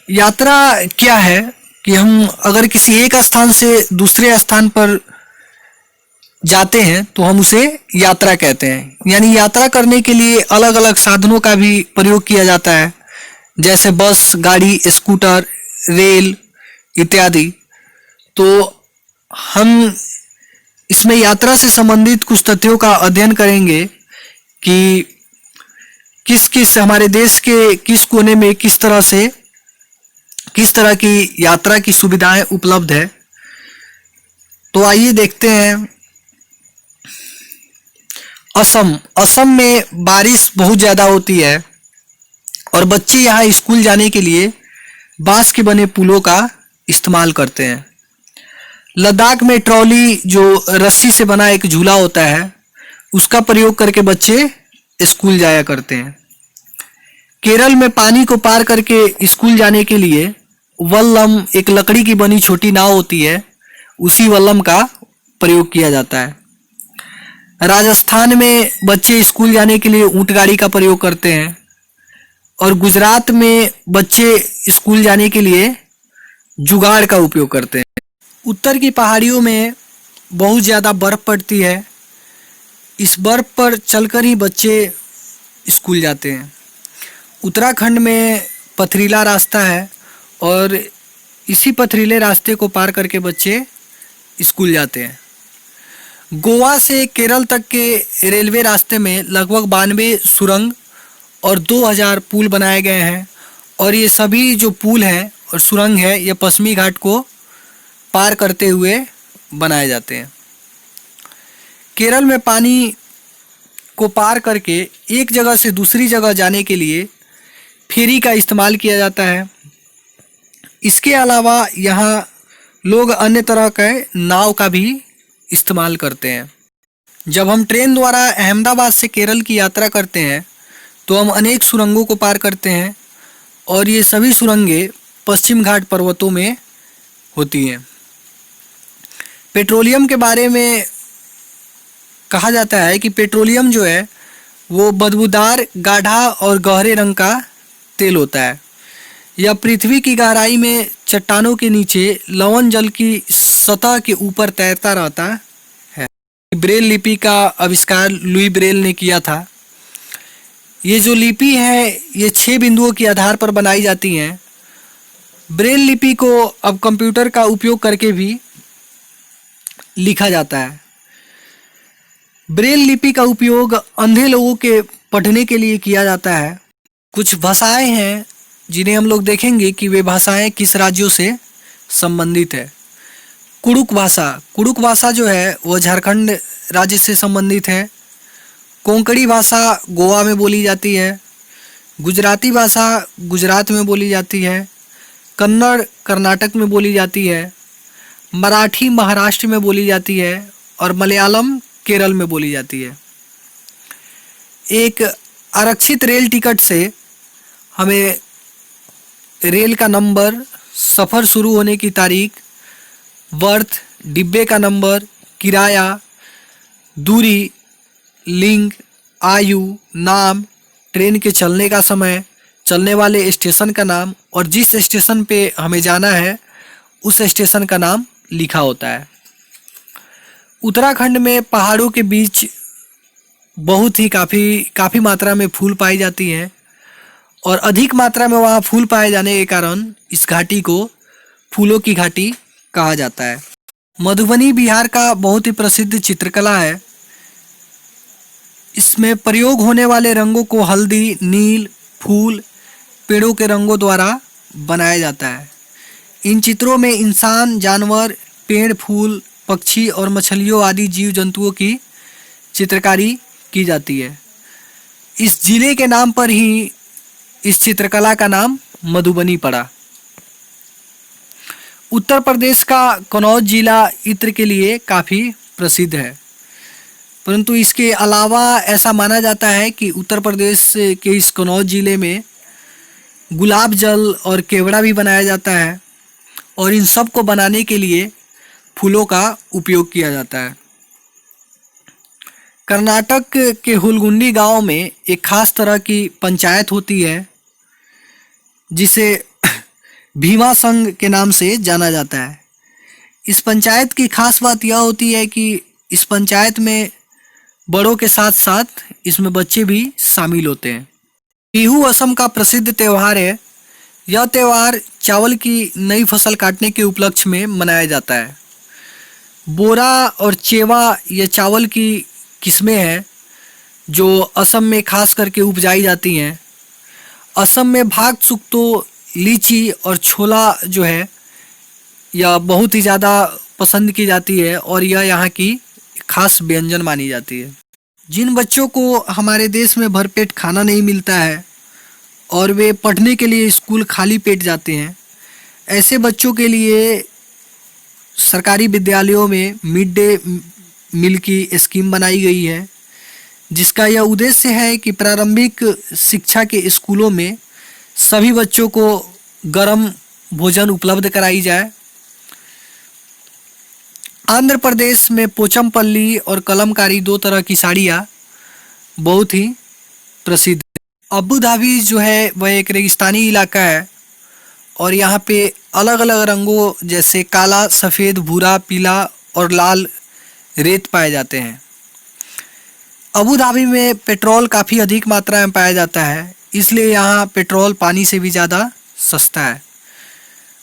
यात्रा क्या है कि हम अगर किसी एक स्थान से दूसरे स्थान पर जाते हैं तो हम उसे यात्रा कहते हैं। यानी यात्रा करने के लिए अलग अलग साधनों का भी प्रयोग किया जाता है, जैसे बस, गाड़ी, स्कूटर, रेल इत्यादि। तो हम इसमें यात्रा से संबंधित कुछ तथ्यों का अध्ययन करेंगे कि किस किस हमारे देश के किस कोने में किस तरह की यात्रा की सुविधाएं उपलब्ध है। तो आइए देखते हैं। असम में बारिश बहुत ज़्यादा होती है और बच्चे यहाँ स्कूल जाने के लिए बांस के बने पुलों का इस्तेमाल करते हैं। लद्दाख में ट्रॉली, जो रस्सी से बना एक झूला होता है, उसका प्रयोग करके बच्चे स्कूल जाया करते हैं। केरल में पानी को पार करके स्कूल जाने के लिए वल्लम, एक लकड़ी की बनी छोटी नाव होती है, उसी वल्लम का प्रयोग किया जाता है। राजस्थान में बच्चे स्कूल जाने के लिए ऊंट गाड़ी का प्रयोग करते हैं और गुजरात में बच्चे स्कूल जाने के लिए जुगाड़ का उपयोग करते हैं। उत्तर की पहाड़ियों में बहुत ज़्यादा बर्फ़ पड़ती है। इस बर्फ़ पर चलकर ही बच्चे स्कूल जाते हैं। उत्तराखंड में पथरीला रास्ता है और इसी पथरीले रास्ते को पार करके बच्चे स्कूल जाते हैं। गोवा से केरल तक के रेलवे रास्ते में लगभग 92 सुरंग और 2000 पुल बनाए गए हैं और ये सभी जो पुल हैं और सुरंग है, ये पश्चिमी घाट को पार करते हुए बनाए जाते हैं। केरल में पानी को पार करके एक जगह से दूसरी जगह जाने के लिए फेरी का इस्तेमाल किया जाता है। इसके अलावा यहाँ लोग अन्य तरह के नाव का भी इस्तेमाल करते हैं। जब हम ट्रेन द्वारा अहमदाबाद से केरल की यात्रा करते हैं तो हम अनेक सुरंगों को पार करते हैं और ये सभी सुरंगें पश्चिम घाट पर्वतों में होती हैं। पेट्रोलियम के बारे में कहा जाता है कि पेट्रोलियम जो है वो बदबूदार, गाढ़ा और गहरे रंग का तेल होता है। यह पृथ्वी की गहराई में चट्टानों के नीचे लवण जल की सतह के ऊपर तैरता रहता है। ब्रेल लिपि का आविष्कार लुई ब्रेल ने किया था। ये जो लिपि है ये 6 बिंदुओं के आधार पर बनाई जाती हैं। ब्रेल लिपि को अब कंप्यूटर का उपयोग करके भी लिखा जाता है। ब्रेल लिपि का उपयोग अंधे लोगों के पढ़ने के लिए किया जाता है। कुछ भाषाएं हैं जिन्हें हम लोग देखेंगे कि वे भाषाएं किस राज्यों से संबंधित है। कुड़ुक भाषा जो है वो झारखंड राज्य से संबंधित है। कोंकणी भाषा गोवा में बोली जाती है। गुजराती भाषा गुजरात में बोली जाती है। कन्नड़ कर्नाटक में बोली जाती है। मराठी महाराष्ट्र में बोली जाती है और मलयालम केरल में बोली जाती है। एक आरक्षित रेल टिकट से हमें रेल का नंबर, सफ़र शुरू होने की तारीख, बर्थ, डिब्बे का नंबर, किराया, दूरी, लिंग, आयु, नाम, ट्रेन के चलने का समय, चलने वाले स्टेशन का नाम और जिस स्टेशन पे हमें जाना है उस स्टेशन का नाम लिखा होता है। उत्तराखंड में पहाड़ों के बीच बहुत ही काफ़ी मात्रा में फूल पाई जाती हैं और अधिक मात्रा में वहाँ फूल पाए जाने के कारण इस घाटी को फूलों की घाटी कहा जाता है। मधुबनी बिहार का बहुत ही प्रसिद्ध चित्रकला है। इसमें प्रयोग होने वाले रंगों को हल्दी, नील, फूल, पेड़ों के रंगों द्वारा बनाया जाता है। इन चित्रों में इंसान, जानवर, पेड़, फूल, पक्षी और मछलियों आदि जीव जंतुओं की चित्रकारी की जाती है। इस जिले के नाम पर ही इस चित्रकला का नाम मधुबनी पड़ा। उत्तर प्रदेश का कन्नौज जिला इत्र के लिए काफ़ी प्रसिद्ध है, परंतु इसके अलावा ऐसा माना जाता है कि उत्तर प्रदेश के इस कन्नौज जिले में गुलाब जल और केवड़ा भी बनाया जाता है और इन सब को बनाने के लिए फूलों का उपयोग किया जाता है। कर्नाटक के हुलगुंडी गांव में एक खास तरह की पंचायत होती है जिसे भीमा संघ के नाम से जाना जाता है। इस पंचायत की खास बात यह होती है कि इस पंचायत में बड़ों के साथ साथ इसमें बच्चे भी शामिल होते हैं। बिहू असम का प्रसिद्ध त्यौहार है। यह त्यौहार चावल की नई फसल काटने के उपलक्ष्य में मनाया जाता है। बोरा और चेवा ये चावल की किस्में हैं जो असम में खास करके उपजाई जाती हैं। असम में भाग सुक्तो, लीची और छोला जो है यह बहुत ही ज़्यादा पसंद की जाती है और यह यहाँ की खास व्यंजन मानी जाती है। जिन बच्चों को हमारे देश में भरपेट खाना नहीं मिलता है और वे पढ़ने के लिए स्कूल खाली पेट जाते हैं, ऐसे बच्चों के लिए सरकारी विद्यालयों में मिड डे मील की स्कीम बनाई गई है, जिसका यह उद्देश्य है कि प्रारंभिक शिक्षा के स्कूलों में सभी बच्चों को गर्म भोजन उपलब्ध कराई जाए। आंध्र प्रदेश में पोचमपल्ली और कलमकारी दो तरह की साड़ियाँ बहुत ही प्रसिद्ध है। अबू धाबी जो है वह एक रेगिस्तानी इलाका है और यहाँ पे अलग अलग रंगों जैसे काला, सफ़ेद, भूरा, पीला और लाल रेत पाए जाते हैं। अबू धाबी में पेट्रोल काफ़ी अधिक मात्रा में पाया जाता है, इसलिए यहाँ पेट्रोल पानी से भी ज़्यादा सस्ता है।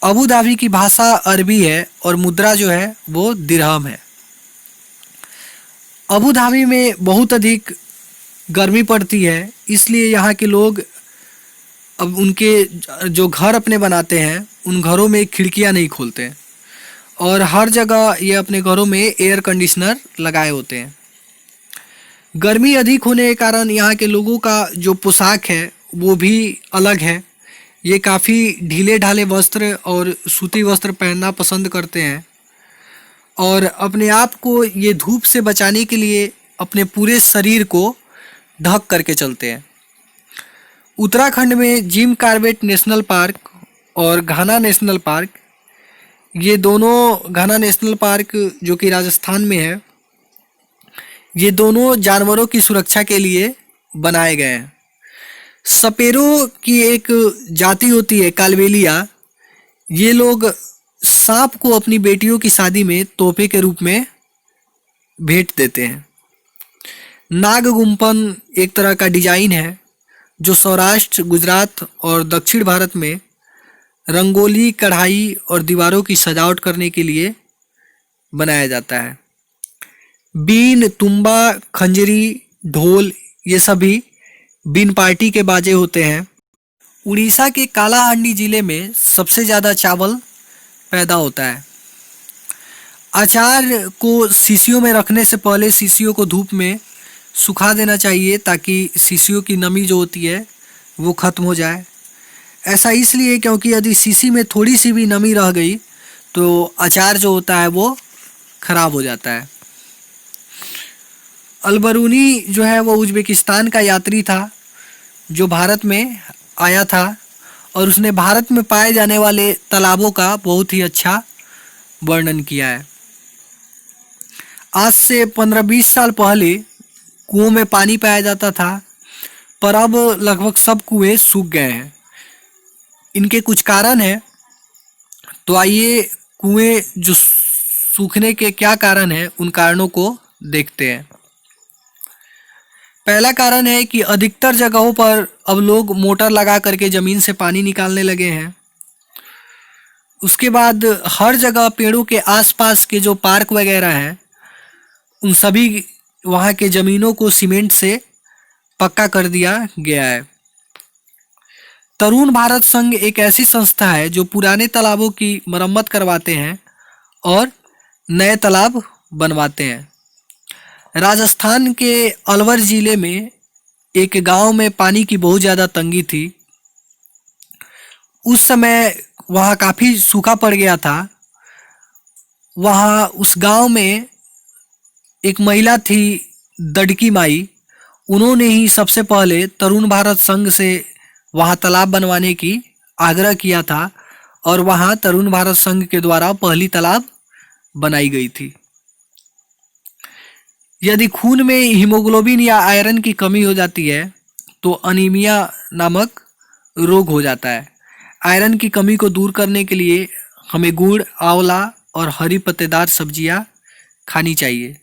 अबू धाबी की भाषा अरबी है और मुद्रा जो है वो दिरहम है। अबू धाबी में बहुत अधिक गर्मी पड़ती है, इसलिए यहाँ के लोग अब उनके जो घर अपने बनाते हैं उन घरों में खिड़कियाँ नहीं खोलते हैं और हर जगह ये अपने घरों में एयर कंडीशनर लगाए होते हैं। गर्मी अधिक होने के कारण यहाँ के लोगों का जो पोशाक है वो भी अलग है। ये काफ़ी ढीले ढाले वस्त्र और सूती वस्त्र पहनना पसंद करते हैं और अपने आप को ये धूप से बचाने के लिए अपने पूरे शरीर को ढक करके चलते हैं। उत्तराखंड में जिम कॉर्बेट नेशनल पार्क और घाना नेशनल पार्क, ये दोनों, घाना नेशनल पार्क जो कि राजस्थान में है, ये दोनों जानवरों की सुरक्षा के लिए बनाए गए हैं। सपेरों की एक जाति होती है कालबेलिया, ये लोग सांप को अपनी बेटियों की शादी में तोहफे के रूप में भेंट देते हैं। नाग गुम्फन एक तरह का डिजाइन है जो सौराष्ट्र, गुजरात और दक्षिण भारत में रंगोली, कढ़ाई और दीवारों की सजावट करने के लिए बनाया जाता है। बीन, तुंबा, खंजरी, ढोल ये सभी बीन पार्टी के बाजे होते हैं। उड़ीसा के कालाहांडी जिले में सबसे ज़्यादा चावल पैदा होता है। अचार को शीशियों में रखने से पहले शीशियों को धूप में सुखा देना चाहिए ताकि शीशियों की नमी जो होती है वो ख़त्म हो जाए। ऐसा इसलिए क्योंकि यदि शीशी में थोड़ी सी भी नमी रह गई तो अचार जो होता है वो ख़राब हो जाता है। अलबरूनी जो है वो उज़्बेकिस्तान का यात्री था जो भारत में आया था और उसने भारत में पाए जाने वाले तालाबों का बहुत ही अच्छा वर्णन किया है। आज से 15-20 साल पहले कुओं में पानी पाया जाता था, पर अब लगभग सब कुएं सूख गए हैं। इनके कुछ कारण हैं, तो आइए कुएं जो सूखने के क्या कारण हैं उन कारणों को देखते हैं। पहला कारण है कि अधिकतर जगहों पर अब लोग मोटर लगा करके ज़मीन से पानी निकालने लगे हैं। उसके बाद हर जगह पेड़ों के आसपास के जो पार्क वगैरह हैं उन सभी वहाँ के ज़मीनों को सीमेंट से पक्का कर दिया गया है। तरुण भारत संघ एक ऐसी संस्था है जो पुराने तालाबों की मरम्मत करवाते हैं और नए तालाब बनवाते हैं। राजस्थान के अलवर ज़िले में एक गांव में पानी की बहुत ज़्यादा तंगी थी। उस समय वहाँ काफ़ी सूखा पड़ गया था। वहाँ उस गांव में एक महिला थी, दड़की माई। उन्होंने ही सबसे पहले तरुण भारत संघ से वहाँ तालाब बनवाने की आग्रह किया था और वहाँ तरुण भारत संघ के द्वारा पहली तालाब बनाई गई थी। यदि खून में हीमोग्लोबिन या आयरन की कमी हो जाती है तो अनीमिया नामक रोग हो जाता है। आयरन की कमी को दूर करने के लिए हमें गुड़, आंवला और हरी पत्तेदार सब्जियां खानी चाहिए।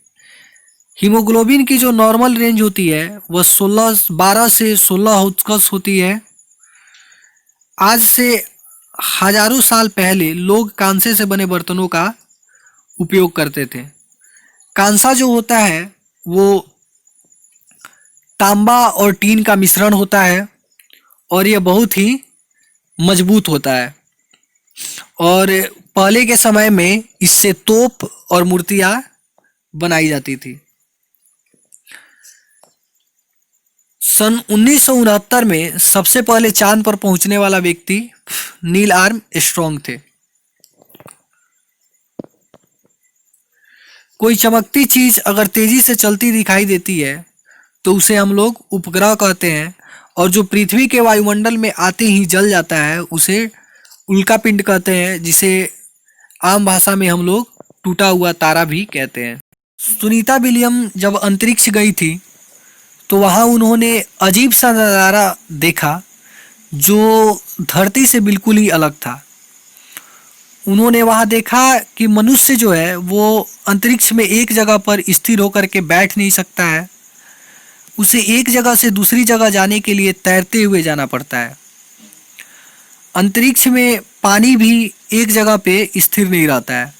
हीमोग्लोबिन की जो नॉर्मल रेंज होती है वह 12 से 16 औसत होती है। आज से हजारों साल पहले लोग कांसे से बने बर्तनों का उपयोग करते थे। कांसा जो होता है वो तांबा और टीन का मिश्रण होता है और यह बहुत ही मजबूत होता है और पहले के समय में इससे तोप और मूर्तियां बनाई जाती थी। सन 1969 में सबसे पहले चांद पर पहुंचने वाला व्यक्ति नील आर्मस्ट्रॉन्ग थे। कोई चमकती चीज अगर तेजी से चलती दिखाई देती है तो उसे हम लोग उपग्रह कहते हैं और जो पृथ्वी के वायुमंडल में आते ही जल जाता है उसे उल्का पिंड कहते हैं, जिसे आम भाषा में हम लोग टूटा हुआ तारा भी कहते हैं। सुनीता विलियम जब अंतरिक्ष गई थी तो वहाँ उन्होंने अजीब सा नज़ारा देखा जो धरती से बिल्कुल ही अलग था। उन्होंने वहाँ देखा कि मनुष्य जो है वो अंतरिक्ष में एक जगह पर स्थिर होकर के बैठ नहीं सकता है, उसे एक जगह से दूसरी जगह जाने के लिए तैरते हुए जाना पड़ता है। अंतरिक्ष में पानी भी एक जगह पे स्थिर नहीं रहता है,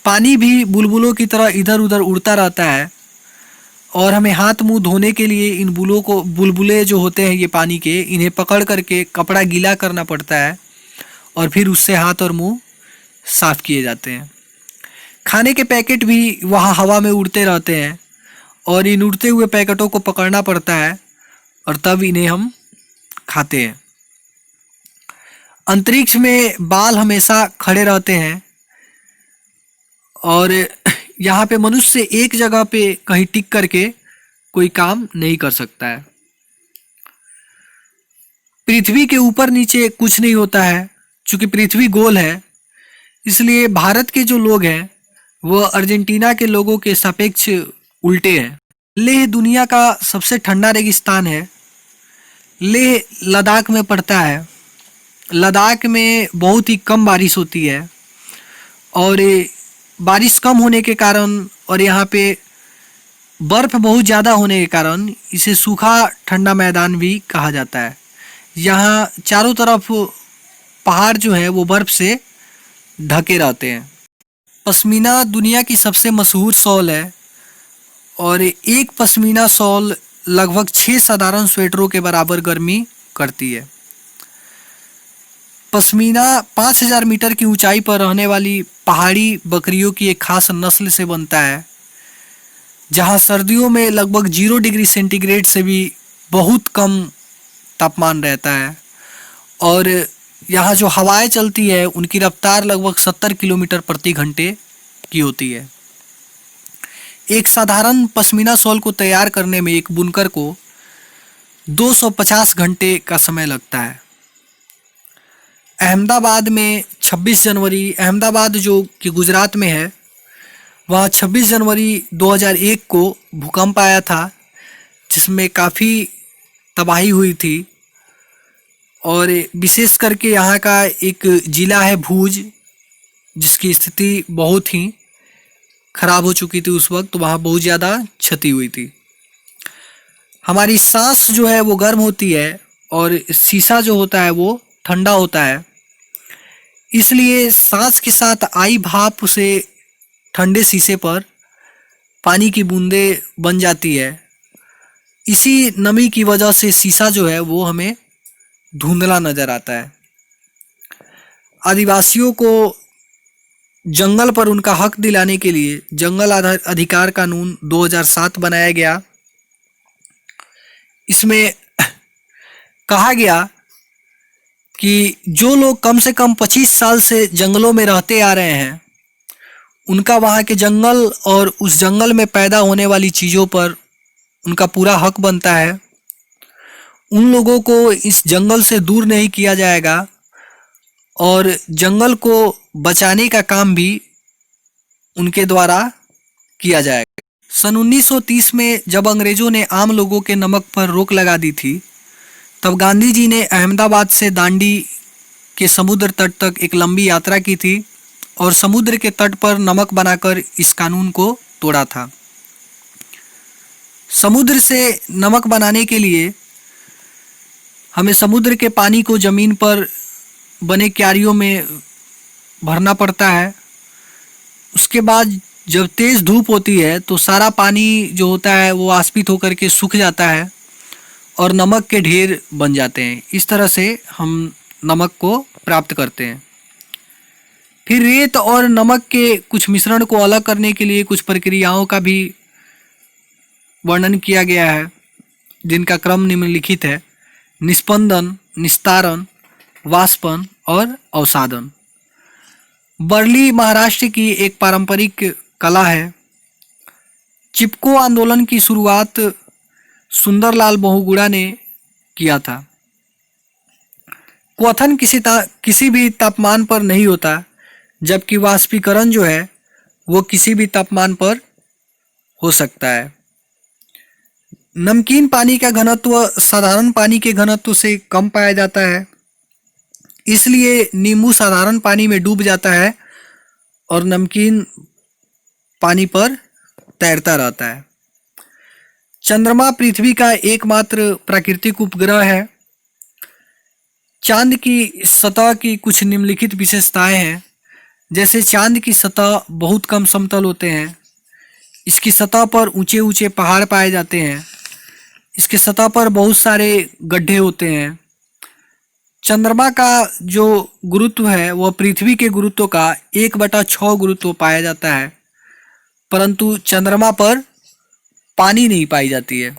पानी भी बुलबुलों की तरह इधर उधर उड़ता रहता है और हमें हाथ मुंह धोने के लिए इन बुलबुले जो होते हैं ये पानी के, इन्हें पकड़ करके कपड़ा गीला करना पड़ता है और फिर उससे हाथ और मुंह साफ किए जाते हैं। खाने के पैकेट भी वहाँ हवा में उड़ते रहते हैं और इन उड़ते हुए पैकेटों को पकड़ना पड़ता है और तब इन्हें हम खाते हैं। अंतरिक्ष में बाल हमेशा खड़े रहते हैं और यहाँ पे मनुष्य एक जगह पे कहीं टिक करके कोई काम नहीं कर सकता है। पृथ्वी के ऊपर नीचे कुछ नहीं होता है, चूंकि पृथ्वी गोल है इसलिए भारत के जो लोग हैं वह अर्जेंटीना के लोगों के सापेक्ष उल्टे हैं। लेह दुनिया का सबसे ठंडा रेगिस्तान है। लेह लद्दाख में पड़ता है। लद्दाख में बहुत ही कम बारिश होती है और बारिश कम होने के कारण और यहाँ पे बर्फ़ बहुत ज़्यादा होने के कारण इसे सूखा ठंडा मैदान भी कहा जाता है। यहाँ चारों तरफ पहाड़ जो है वो बर्फ़ से ढके रहते हैं। पश्मीना दुनिया की सबसे मशहूर शॉल है और एक पश्मीना शॉल लगभग 6 साधारण स्वेटरों के बराबर गर्मी करती है। पश्मीना 5000 मीटर की ऊंचाई पर रहने वाली पहाड़ी बकरियों की एक खास नस्ल से बनता है, जहां सर्दियों में लगभग 0 डिग्री सेंटीग्रेड से भी बहुत कम तापमान रहता है और यहाँ जो हवाएं चलती है उनकी रफ्तार लगभग 70 किलोमीटर प्रति घंटे की होती है। एक साधारण पश्मीना शॉल को तैयार करने में एक बुनकर को 250 घंटे का समय लगता है। अहमदाबाद में 26 जनवरी, अहमदाबाद जो कि गुजरात में है, वहाँ 26 जनवरी 2001 को भूकंप आया था जिसमें काफ़ी तबाही हुई थी और विशेष करके यहाँ का एक ज़िला है भूज, जिसकी स्थिति बहुत ही ख़राब हो चुकी थी उस वक्त, तो वहाँ बहुत ज़्यादा क्षति हुई थी। हमारी सांस जो है वो गर्म होती है और शीशा जो होता है वो ठंडा होता है, इसलिए सांस के साथ आई भाप से ठंडे शीशे पर पानी की बूंदें बन जाती है। इसी नमी की वजह से शीशा जो है वो हमें धुंधला नज़र आता है। आदिवासियों को जंगल पर उनका हक दिलाने के लिए जंगल अधिकार कानून 2007 बनाया गया। इसमें कहा गया कि जो लोग कम से कम 25 साल से जंगलों में रहते आ रहे हैं उनका वहाँ के जंगल और उस जंगल में पैदा होने वाली चीज़ों पर उनका पूरा हक बनता है। उन लोगों को इस जंगल से दूर नहीं किया जाएगा और जंगल को बचाने का काम भी उनके द्वारा किया जाएगा। सन 1930 में जब अंग्रेज़ों ने आम लोगों के नमक पर रोक लगा दी थी, तब गांधी जी ने अहमदाबाद से दांडी के समुद्र तट तक एक लंबी यात्रा की थी और समुद्र के तट पर नमक बनाकर इस कानून को तोड़ा था। समुद्र से नमक बनाने के लिए हमें समुद्र के पानी को ज़मीन पर बने क्यारियों में भरना पड़ता है। उसके बाद जब तेज़ धूप होती है तो सारा पानी जो होता है वो वाष्पित होकर के सूख जाता है और नमक के ढेर बन जाते हैं। इस तरह से हम नमक को प्राप्त करते हैं। फिर रेत और नमक के कुछ मिश्रण को अलग करने के लिए कुछ प्रक्रियाओं का भी वर्णन किया गया है, जिनका क्रम निम्नलिखित है: निस्पंदन, निस्तारण, वाष्पन और अवसादन। वर्ली महाराष्ट्र की एक पारंपरिक कला है। चिपको आंदोलन की शुरुआत सुंदरलाल बहुगुणा ने किया था। क्वथन किसी भी तापमान पर नहीं होता, जबकि वाष्पीकरण जो है वो किसी भी तापमान पर हो सकता है। नमकीन पानी का घनत्व साधारण पानी के घनत्व से कम पाया जाता है, इसलिए नींबू साधारण पानी में डूब जाता है और नमकीन पानी पर तैरता रहता है। चंद्रमा पृथ्वी का एकमात्र प्राकृतिक उपग्रह है। चांद की सतह की कुछ निम्नलिखित विशेषताएं हैं, जैसे चांद की सतह बहुत कम समतल होते हैं। इसकी सतह पर ऊंचे ऊंचे पहाड़ पाए जाते हैं। इसके सतह पर बहुत सारे गड्ढे होते हैं। चंद्रमा का जो गुरुत्व है वह पृथ्वी के गुरुत्व का 1/6 गुरुत्व पाया जाता है, परंतु चंद्रमा पर पानी नहीं पाई जाती है।